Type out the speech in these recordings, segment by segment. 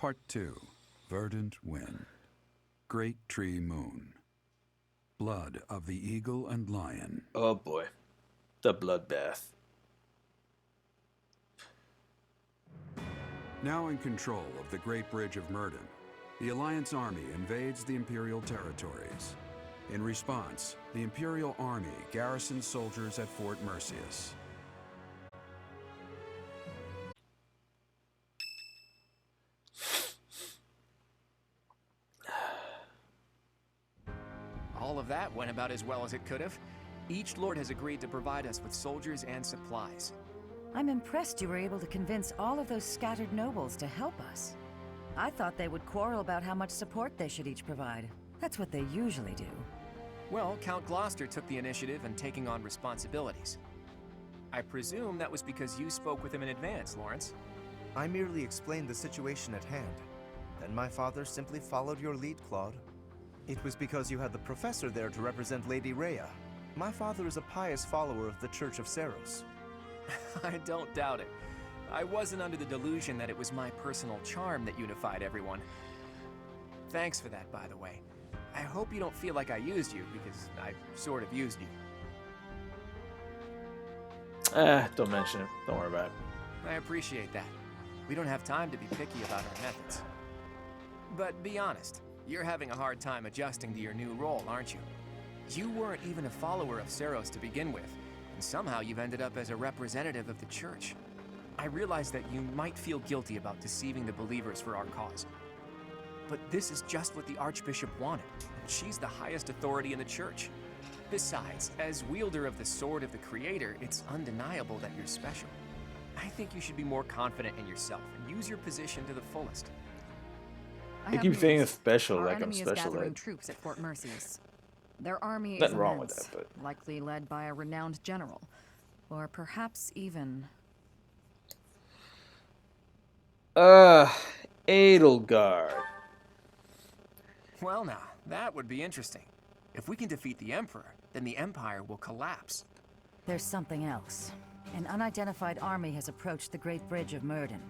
Part 2. Verdant Wind. Great Tree Moon. Blood of the Eagle and Lion. Oh boy. The bloodbath. Now in control of the Great Bridge of Murden, the Alliance Army invades the Imperial territories. In response, the Imperial Army garrisons soldiers at Fort Mercius. All of that went about as well as it could have. Each lord has agreed to provide us with soldiers and supplies. I'm impressed you were able to convince all of those scattered nobles to help us. I thought they would quarrel about how much support they should each provide. That's what they usually do. Well, Count Gloucester took the initiative in taking on responsibilities. I presume that was because you spoke with him in advance, Lorenz. I merely explained the situation at hand. Then my father simply followed your lead, Claude. It was because you had the professor there to represent Lady Rhea. My father is a pious follower of the Church of Seros. I don't doubt it. I wasn't under the delusion that it was my personal charm that unified everyone. Thanks for that, by the way. I hope you don't feel like I used you, because I sort of used you. Don't mention it. Don't worry about it. I appreciate that. We don't have time to be picky about our methods. But be honest, you're having a hard time adjusting to your new role, aren't you? You weren't even a follower of Seros to begin with, and somehow you've ended up as a representative of the Church. I realize that you might feel guilty about deceiving the believers for our cause. But this is just what the Archbishop wanted, and she's the highest authority in the Church. Besides, as wielder of the Sword of the Creator, it's undeniable that you're special. I think you should be more confident in yourself and use your position to the fullest. I keep saying special Our like I'm enemy is special gathering ed. troops at Fort Mercius. Their army Nothing is wrong with immense, that, but likely led by a renowned general, or perhaps even... Edelgard. Well now, that would be interesting. If we can defeat the Emperor, then the Empire will collapse. There's something else. An unidentified army has approached the Great Bridge of Murden.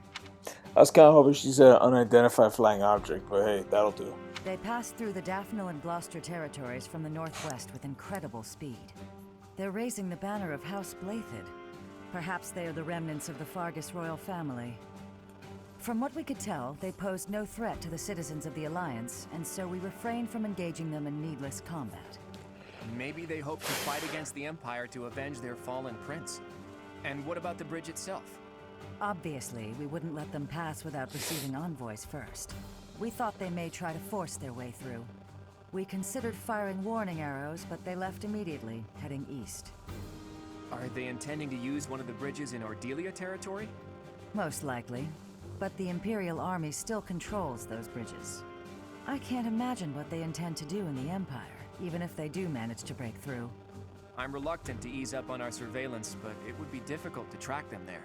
I was kind of hoping she said unidentified flying object, but hey, that'll do. They passed through the Daphne and Gloucester territories from the northwest with incredible speed. They're raising the banner of House Blathid. Perhaps they are the remnants of the Fargus royal family. From what we could tell, they posed no threat to the citizens of the Alliance, and so we refrained from engaging them in needless combat. Maybe they hope to fight against the Empire to avenge their fallen prince. And what about the bridge itself? Obviously, we wouldn't let them pass without receiving envoys first. We thought they may try to force their way through. We considered firing warning arrows, but they left immediately, heading east. Are they intending to use one of the bridges in Ordelia territory? Most likely. But the Imperial Army still controls those bridges. I can't imagine what they intend to do in the Empire, even if they do manage to break through. I'm reluctant to ease up on our surveillance, but it would be difficult to track them there.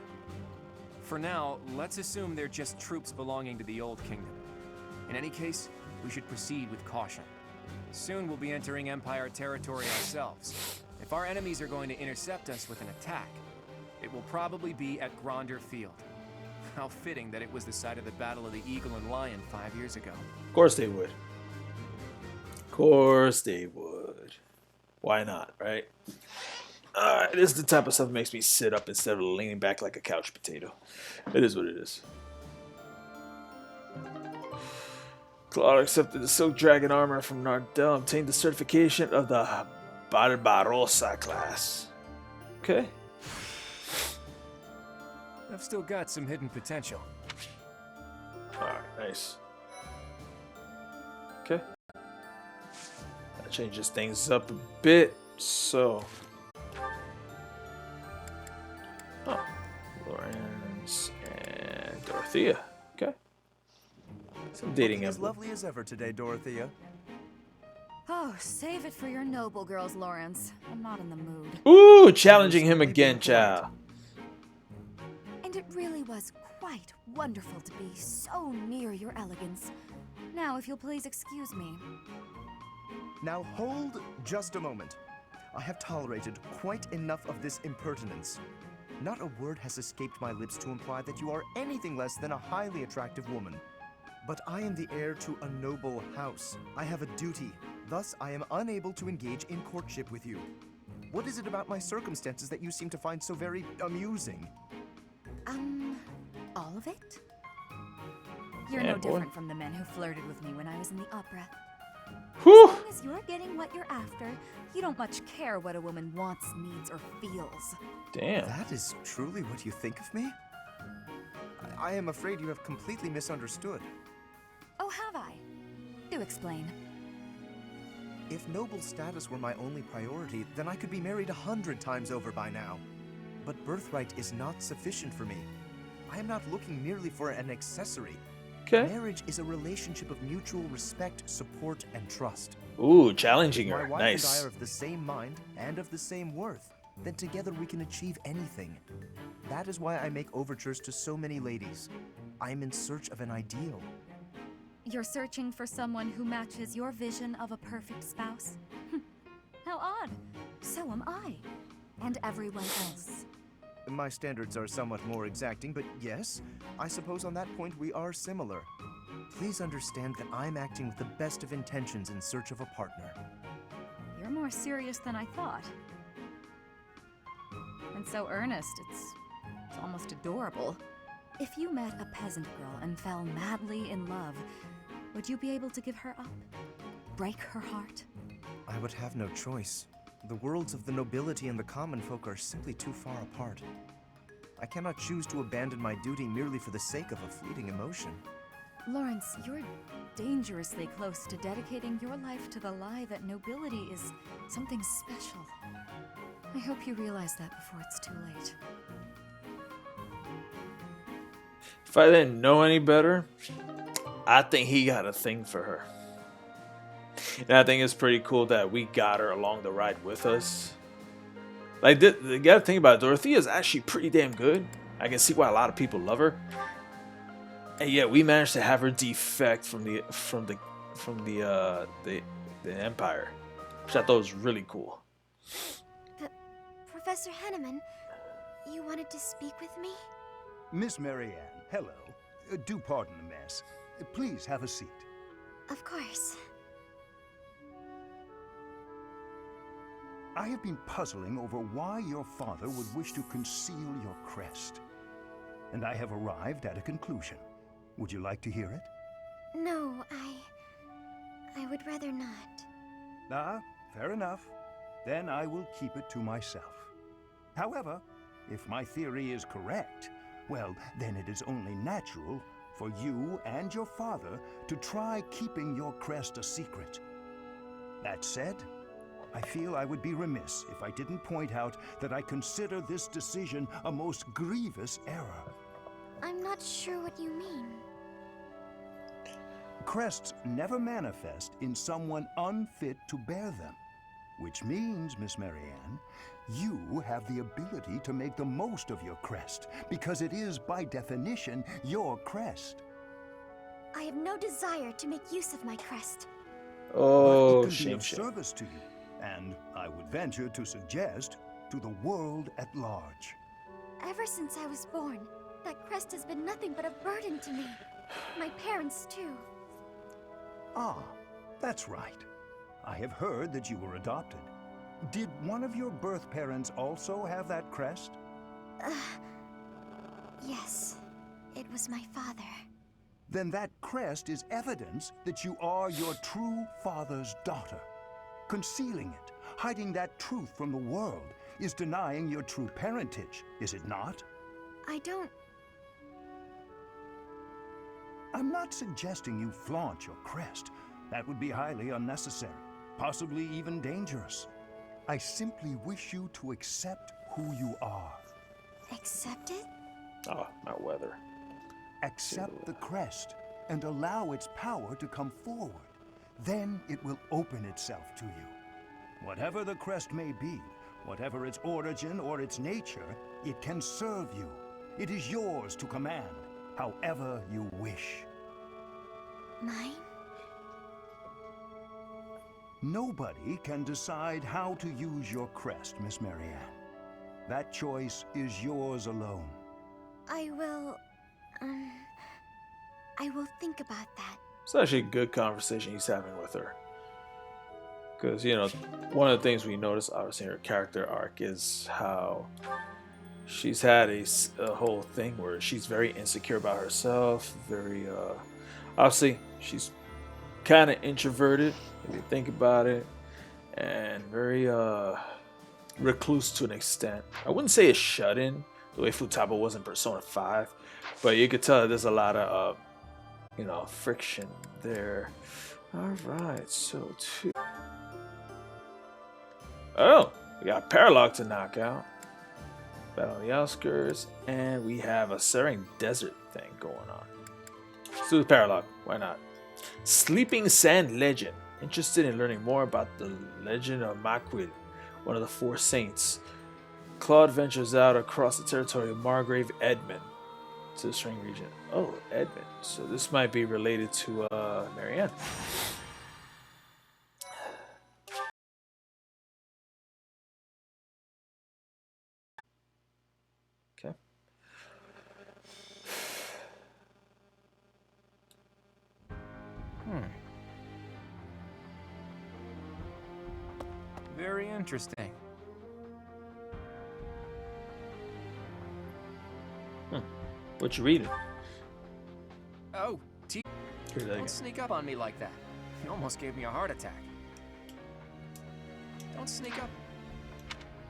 For now, let's assume they're just troops belonging to the Old Kingdom. In any case, we should proceed with caution. Soon we'll be entering Empire territory ourselves. If our enemies are going to intercept us with an attack, it will probably be at Gronder Field. How fitting that it was the site of the Battle of the Eagle and Lion 5 years ago. Of course they would. Of course they would. Why not, right? This is the type of stuff that makes me sit up instead of leaning back like a couch potato. It is what it is. Claude accepted the Silk Dragon armor from Nardell and obtained the certification of the Barbarossa class. Okay. I've still got some hidden potential. Alright, nice. Okay. That changes things up a bit, so... Oh, Lorenz and Dorothea. Okay. Some dating Looking as emblem. lovely as ever today, Dorothea. Oh, save it for your noble girls, Lorenz. I'm not in the mood. Ooh, challenging him again, child. And it really was quite wonderful to be so near your elegance. Now, if you'll please excuse me. Now hold just a moment. I have tolerated quite enough of this impertinence. Not a word has escaped my lips to imply that you are anything less than a highly attractive woman. But I am the heir to a noble house. I have a duty. Thus, I am unable to engage in courtship with you. What is it about my circumstances that you seem to find so very amusing? All of it? You're Yeah, no boy. different from the men who flirted with me when I was in the opera. Whew. As long as you're getting what you're after, you don't much care what a woman wants, needs, or feels. Damn. That is truly what you think of me? I am afraid you have completely misunderstood. Oh, have I? Do explain. If noble status were my only priority, then I could be married 100 times over by now. But birthright is not sufficient for me. I am not looking merely for an accessory. Okay. Marriage is a relationship of mutual respect, support, and trust. Ooh, challenging My her. wife Nice. and I are of the same mind and of the same worth. Then together we can achieve anything. That is why I make overtures to so many ladies. I am in search of an ideal. You're searching for someone who matches your vision of a perfect spouse? How odd. So am I. And everyone else. My standards are somewhat more exacting, but yes, I suppose on that point we are similar. Please understand that I'm acting with the best of intentions in search of a partner. You're more serious than I thought. And so earnest, it's almost adorable. If you met a peasant girl and fell madly in love, would you be able to give her up? Break her heart? I would have no choice. The worlds of the nobility and the common folk are simply too far apart. I cannot choose to abandon my duty merely for the sake of a fleeting emotion. Lorenz, you're dangerously close to dedicating your life to the lie that nobility is something special. I hope you realize that before it's too late. If I didn't know any better, I think he got a thing for her. And I think it's pretty cool that we got her along the ride with us. Like, you gotta think about it, Dorothea is actually pretty damn good. I can see why a lot of people love her. And yet we managed to have her defect from the Empire, which I thought was really cool. Professor Hannemann, you wanted to speak with me? Miss Marianne, hello. Do pardon the mess. Please have a seat. Of course. I have been puzzling over why your father would wish to conceal your crest. And I have arrived at a conclusion. Would you like to hear it? No, I would rather not. Ah, fair enough. Then I will keep it to myself. However, if my theory is correct, well, then it is only natural for you and your father to try keeping your crest a secret. That said, I feel I would be remiss if I didn't point out that I consider this decision a most grievous error. I'm not sure what you mean. Crests never manifest in someone unfit to bear them. Which means, Miss Marianne, you have the ability to make the most of your crest, because it is, by definition, your crest. I have no desire to make use of my crest. Oh, But it can be shame, of shame. service to you, and I would venture to suggest, to the world at large. Ever since I was born, that crest has been nothing but a burden to me. My parents, too. Ah, that's right. I have heard that you were adopted. Did one of your birth parents also have that crest? Yes, it was my father. Then that crest is evidence that you are your true father's daughter. Concealing it, hiding that truth from the world, is denying your true parentage, is it not? I don't... I'm not suggesting you flaunt your crest. That would be highly unnecessary, possibly even dangerous. I simply wish you to accept who you are. accept it? Oh, my weather. Accept the crest and allow its power to come forward. Then it will open itself to you. Whatever the crest may be, whatever its origin or its nature, it can serve you. It is yours to command, however you wish. Mine? Nobody can decide how to use your crest, Miss Marianne. That choice is yours alone. I will, I will think about that. It's actually a good conversation he's having with her. Because, you know, one of the things we notice, obviously, in her character arc is how she's had a whole thing where she's very insecure about herself. Very, obviously, she's kind of introverted, if you think about it. And very, recluse to an extent. I wouldn't say a shut-in, the way Futaba was in Persona 5. But you could tell that there's a lot of, you know, friction there. Alright, so two. Oh, we got Paralogue to knock out. Battle on the outskirts, and we have a Serene Desert thing going on. Let's do the Paralogue, why not? Sleeping Sand Legend. Interested in learning more about the legend of Maquil, one of the four saints. Claude ventures out across the territory of Margrave Edmund to the String region. Oh, Edmund. So this might be related to Marianne. Okay. Very interesting. What you reading? Oh, Hear that again. don't sneak up on me like that. You almost gave me a heart attack. Don't sneak up.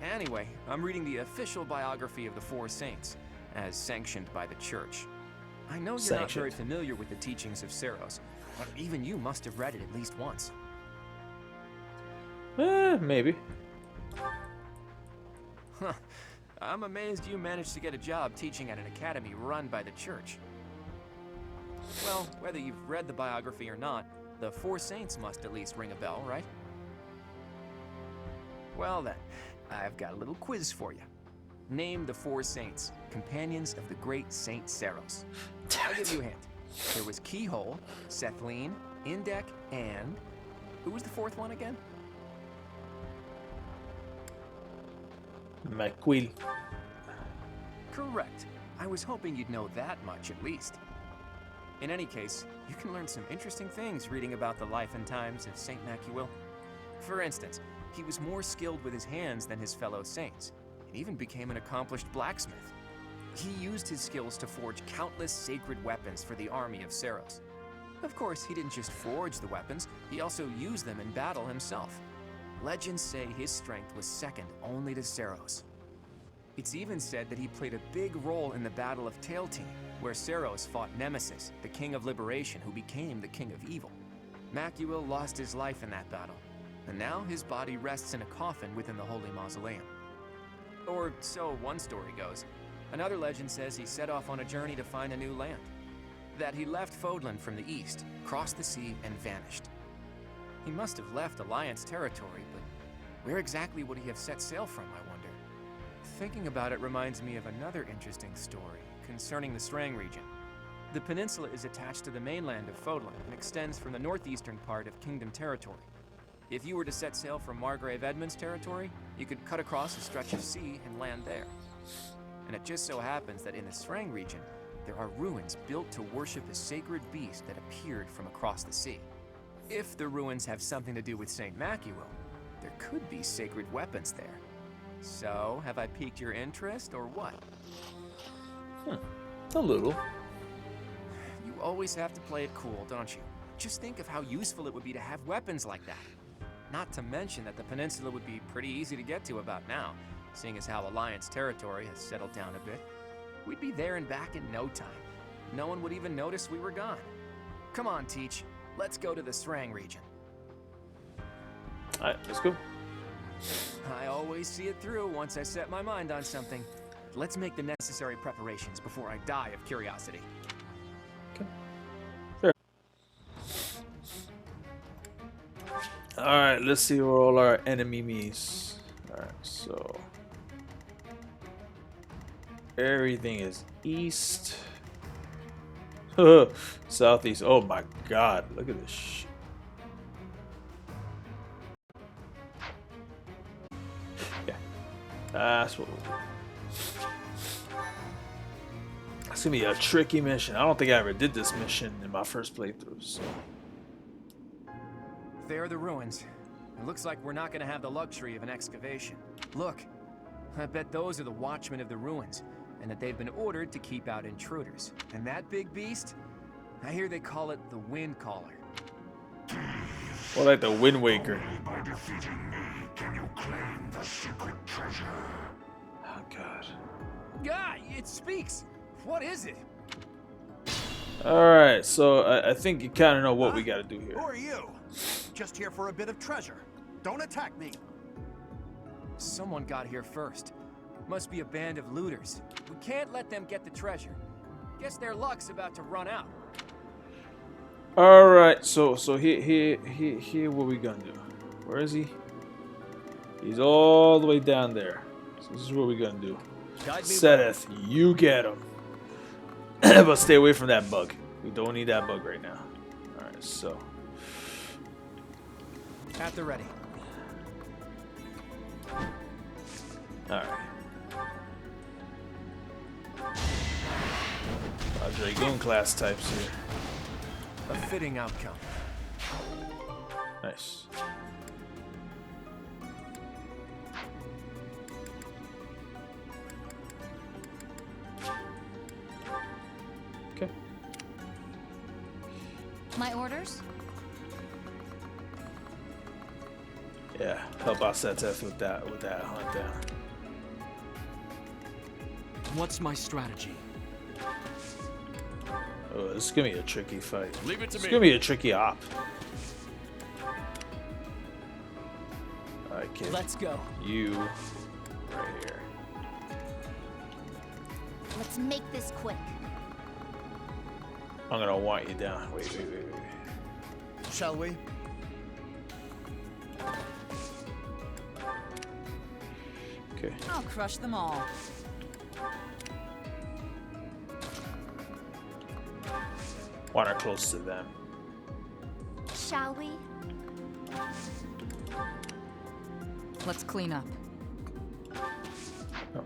Anyway, I'm reading the official biography of the Four Saints, as sanctioned by the Church. I know you're not very familiar with the teachings of Seros, but even you must have read it at least once. Maybe. Huh. I'm amazed you managed to get a job teaching at an academy run by the Church. Well, whether you've read the biography or not, the Four Saints must at least ring a bell, right? Well then, I've got a little quiz for you. Name the Four Saints, companions of the great Saint Seros. I'll give you a hint. There was Keyhole, Sethline, Indek, and... who was the fourth one again? Maquil. Correct. I was hoping you'd know that much at least. In any case, you can learn some interesting things reading about the life and times of Saint Macuil. For instance, he was more skilled with his hands than his fellow saints, and even became an accomplished blacksmith. He used his skills to forge countless sacred weapons for the army of Seros. Of course, he didn't just forge the weapons, he also used them in battle himself. Legends say his strength was second only to Seros. It's even said that he played a big role in the Battle of Tailtean, where Seros fought Nemesis, the King of Liberation who became the King of Evil. Macuil lost his life in that battle, and now his body rests in a coffin within the Holy Mausoleum. Or so one story goes. Another legend says he set off on a journey to find a new land. That he left Fodlan from the east, crossed the sea, and vanished. He must have left Alliance territory, but where exactly would he have set sail from, I wonder? Thinking about it reminds me of another interesting story concerning the Strang region. The peninsula is attached to the mainland of Fodlan and extends from the northeastern part of Kingdom territory. If you were to set sail from Margrave Edmund's territory, you could cut across a stretch of sea and land there. And it just so happens that in the Strang region, there are ruins built to worship a sacred beast that appeared from across the sea. If the ruins have something to do with Saint Macuil, there could be sacred weapons there. So, have I piqued your interest, or what? A little. You always have to play it cool, don't you? Just think of how useful it would be to have weapons like that. Not to mention that the peninsula would be pretty easy to get to about now, seeing as how Alliance territory has settled down a bit. We'd be there and back in no time. No one would even notice we were gone. Come on, Teach. Let's go to the Strang region. Alright, let's go. I always see it through once I set my mind on something. Let's make the necessary preparations before I die of curiosity. Okay. Sure. Alright, let's see where all our enemies. Alright, so everything is east. Southeast. Oh my god, look at this shit. Yeah, that's what we'll do. It's gonna be a tricky mission. I don't think I ever did this mission in my first playthrough. So. There are the ruins. It looks like we're not gonna have the luxury of an excavation. Look, I bet those are the watchmen of the ruins, and that they've been ordered to keep out intruders. And that big beast? I hear they call it the Wind Caller. Or like the Wind Waker. Only by defeating me can you claim the secret treasure. Oh god. Yeah, it speaks. What is it? Alright, so I think you kind of know what we gotta do here. Who are you? Just here for a bit of treasure. Don't attack me. Someone got here first. Must be a band of looters. We can't let them get the treasure. Guess their luck's about to run out. Alright, so here what we gonna do? Where is he? He's all the way down there. So this is what we're gonna do. Sedith, you get him. But stay away from that bug. We don't need that bug right now. Alright, so. At the ready. Alright. Dragoon class types here. A fitting outcome. Nice. Okay. My orders? Yeah, help out Setef with that hunt down. What's my strategy? Oh, this is gonna be a tricky fight. Leave it to me. It's gonna be a tricky op. Alright, kid. Let's go. You right here. Let's make this quick. I'm gonna want you down. Wait. Shall we? Okay. I'll crush them all. Want her close to them. Shall we? Let's clean up. No.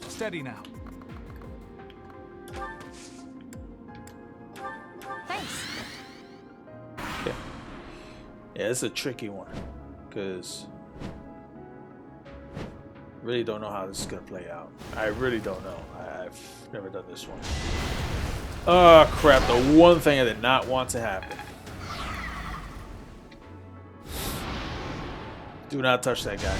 Steady now. Thanks. Okay. Yeah, it's a tricky one. Because really don't know how this is gonna play out. I really don't know. I've never done this one. Oh crap, the one thing I did not want to happen. Do not touch that guy.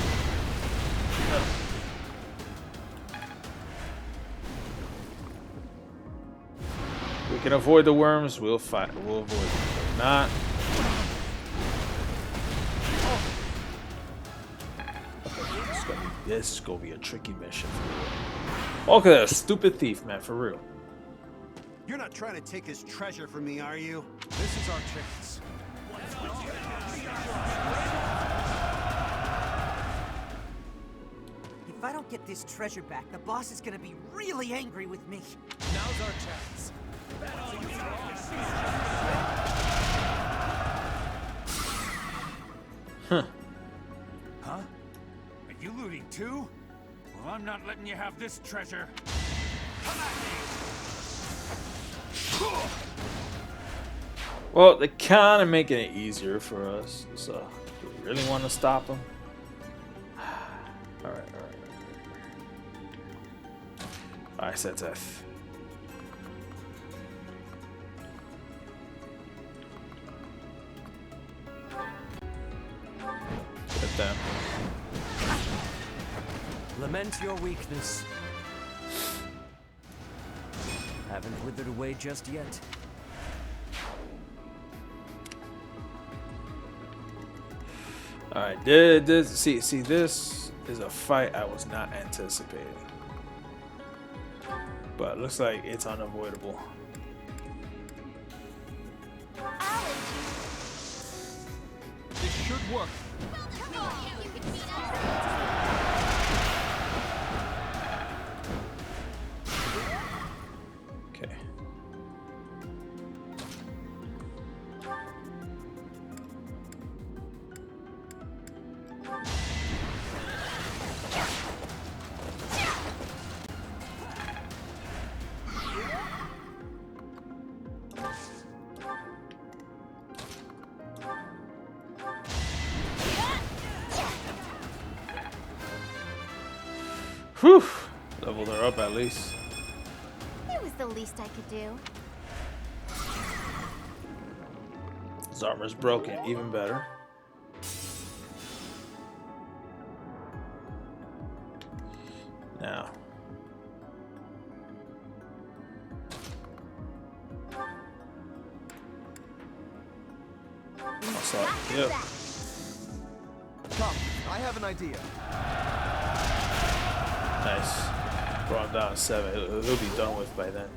We can avoid the worms, we'll fight. We'll avoid them. If not. This is gonna be a tricky mission for real. Look at that stupid thief, man, for real. You're not trying to take his treasure from me, are you? This is our chance. If I don't get this treasure back, the boss is gonna be really angry with me. Now's our chance. Huh. Huh? Are you looting too? Well, I'm not letting you have this treasure. Come at me! Well, they're kind of making it easier for us. So, do we really want to stop them? Alright. Alright, Setef. Get them. Lament your weakness. Haven't withered away just yet. Alright, this is a fight I was not anticipating. But it looks like it's unavoidable. This should work. Okay. Whew! Leveled her up at least. It was the least I could do. His armor's broken, even better. Now. What's up? Yep. Come, I have an idea. Nice. Brought him down to 7. He'll be done with by then.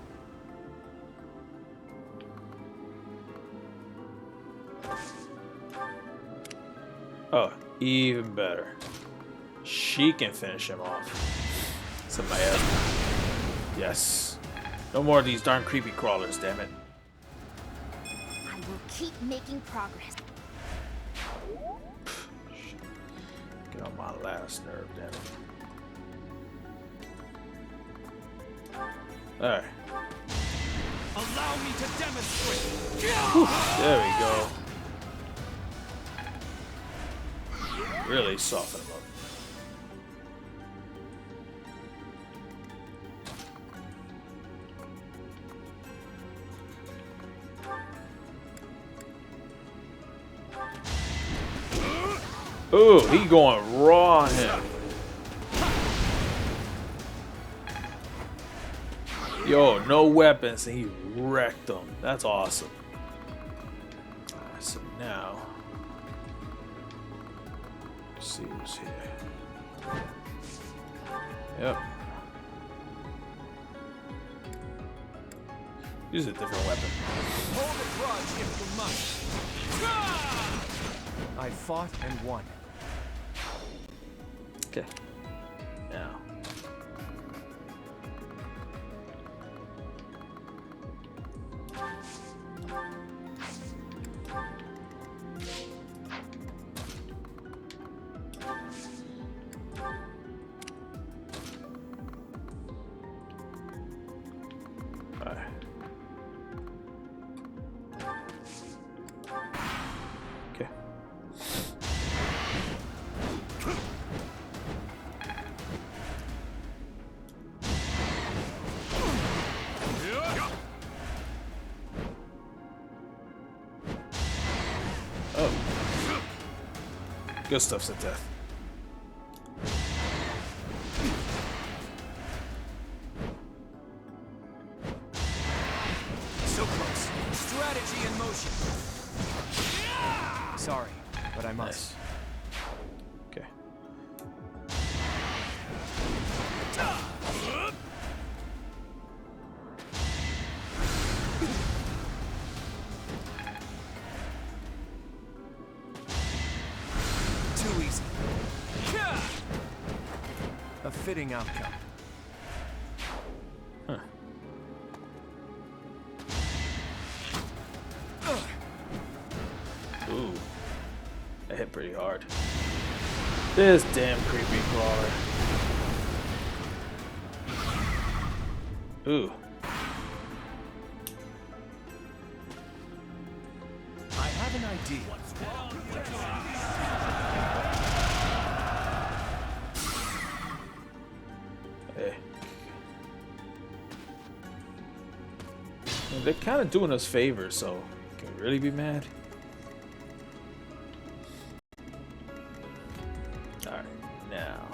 Oh, even better. She can finish him off. Somebody else. Yes. No more of these darn creepy crawlers, damn it. I will keep making progress. Get on my last nerve, damn it. Alright. Allow me to demonstrate. There we go. Really soften him up. Ooh, he going raw on him. Yo, no weapons, and he wrecked them. That's awesome. Alright, so now, let's see who's here. Yep. Use a different weapon. Hold a grudge if you must. I fought and won. Okay. Now. Alright. Okay. Oh. Good stuff's at death. So close. Strategy in motion. Sorry, but I must. Nice. Okay. Too easy. A fitting outcome. Huh. Ooh. That hit pretty hard. This damn creepy crawler. Ooh. I have an idea. Hey. Well, they're kind of doing us favors, so can we really be mad? Alright, now.